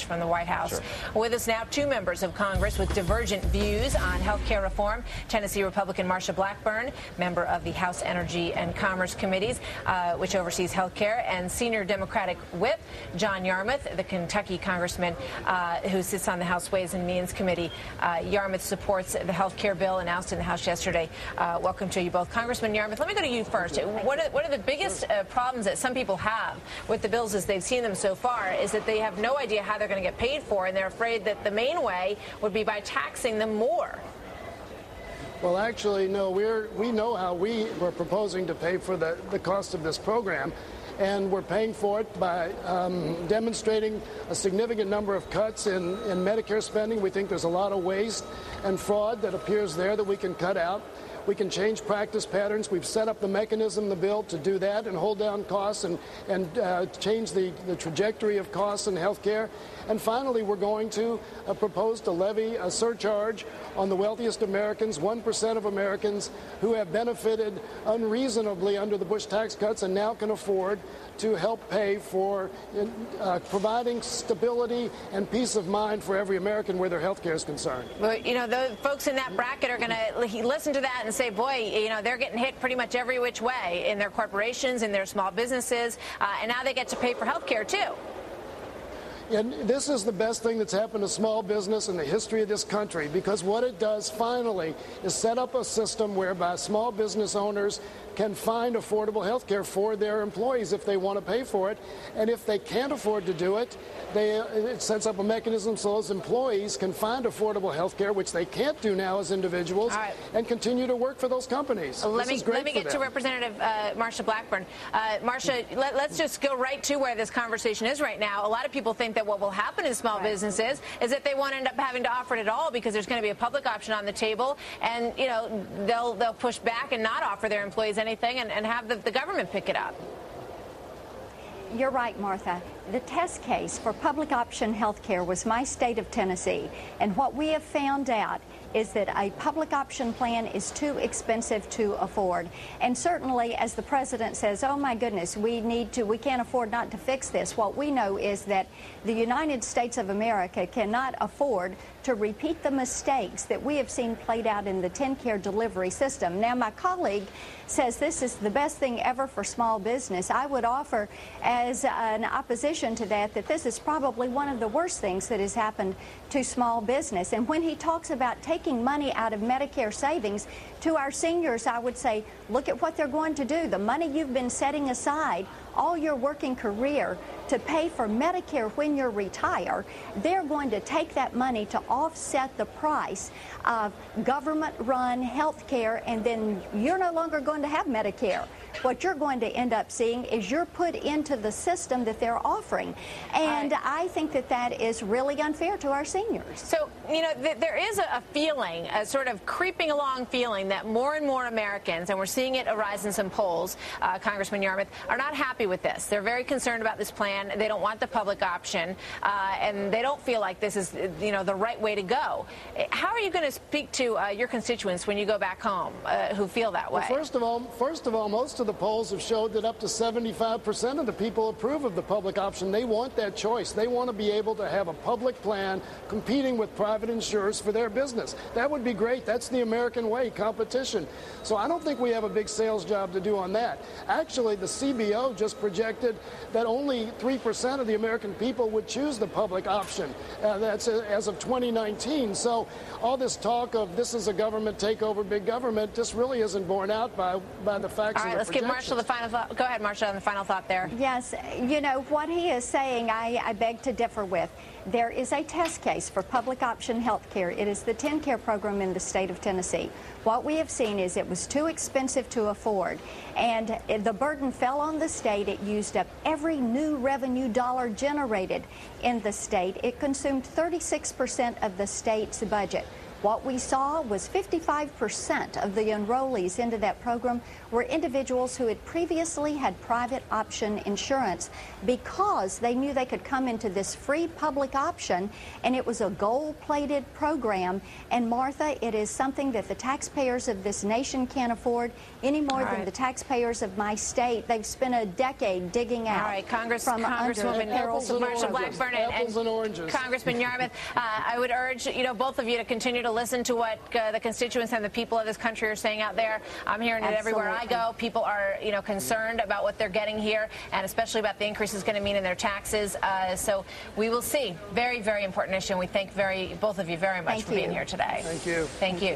from the White House. Sure. With us now, two members of Congress with divergent views on health care reform. Tennessee Republican Marsha Blackburn, member of the House Energy and Commerce Committees, which oversees health care, and senior Democratic whip John Yarmuth, the Kentucky congressman who sits on the House Ways and Means Committee. Yarmuth supports the health care bill announced in the House yesterday. Welcome to you both. Congressman Yarmuth, let me go to you first. What are the biggest problems that some people have with the bills as they've seen them so far is that they have no idea how they're going to get paid for, and they're afraid that the main way would be by taxing them more. Well, actually, no, we know how we were proposing to pay for the cost of this program, and we're paying for it by demonstrating a significant number of cuts in Medicare spending. We think there's a lot of waste and fraud that appears there that we can cut out. We can change practice patterns. We've set up the mechanism in the bill to do that and hold down costs and change the trajectory of costs in health care. And finally, we're going to propose to levy a surcharge on the wealthiest Americans, 1% of Americans who have benefited unreasonably under the Bush tax cuts and now can afford to help pay for providing stability and peace of mind for every American where their health care is concerned. Well, you know, the folks in that bracket are going to listen to that and say, boy, you know, they're getting hit pretty much every which way in their corporations, in their small businesses, and now they get to pay for health care, too. And this is the best thing that's happened to small business in the history of this country, because what it does finally is set up a system whereby small business owners can find affordable health care for their employees if they want to pay for it. And if they can't afford to do it, it sets up a mechanism so those employees can find affordable health care, which they can't do now as individuals, and continue to work for those companies. Let me get to Representative Marsha Blackburn. Marsha, let's just go right to where this conversation is right now. A lot of people think that what will happen in small businesses is that they won't end up having to offer it at all because there's going to be a public option on the table, and you know they'll push back and not offer their employees anything and have the government pick it up. You're right, Martha. The test case for public option health care was my state of Tennessee, and what we have found out is that a public option plan is too expensive to afford. And certainly, as the president says, oh my goodness, we can't afford not to fix this. What we know is that the United States of America cannot afford to repeat the mistakes that we have seen played out in the TennCare delivery system. Now, my colleague says this is the best thing ever for small business. I would offer as an opposition to that this is probably one of the worst things that has happened to small business. And when he talks about taking money out of Medicare savings to our seniors, I would say, look at what they're going to do. The money you've been setting aside all your working career to pay for Medicare when you retire, they're going to take that money to offset the price of government-run health care, and then you're no longer going to have Medicare. What you're going to end up seeing is you're put into the system that they're offering. And I think that is really unfair to our seniors. So, you know, there is a feeling, a sort of creeping along feeling that more and more Americans, and we're seeing it arise in some polls, Congressman Yarmuth, are not happy with this. They're very concerned about this plan. They don't want the public option, and they don't feel like this is, you know, the right way to go. How are you going to speak to your constituents when you go back home who feel that way? Well, first of all, most of the polls have showed that up to 75% of the people approve of the public option. They want that choice. They want to be able to have a public plan competing with private insurers for their business. That would be great. That's the American way, competition. So I don't think we have a big sales job to do on that. Actually, the CBO just projected that only 3% of the American people would choose the public option. That's as of 2019. So all this talk of this is a government takeover, big government, just really isn't borne out by the facts. All right, let's give Marshall the final thought. Go ahead, Marshall, on the final thought there. Yes, you know, what he is saying, I beg to differ with. There is a test case for public option health care. It is the TennCare program in the state of Tennessee. What we have seen is it was too expensive to afford, and the burden fell on the state. It used up every new revenue dollar generated in the state. It consumed 36% of the state's budget. What we saw was 55% of the enrollees into that program were individuals who had previously had private option insurance because they knew they could come into this free public option, and it was a gold-plated program. And Martha, it is something that the taxpayers of this nation can't afford any more than the taxpayers of my state. They've spent a decade digging out. All right, Congresswoman Marsha Blackburn and oranges. Congressman Yarmouth, I would urge both of you to continue to listen to what the constituents and the people of this country are saying out there. I'm hearing it everywhere I go. People are concerned about what they're getting here, and especially about the increase it's going to mean in their taxes. So we will see. Very, very important issue. And we thank both of you very much for being here today. Thank you. Thank you.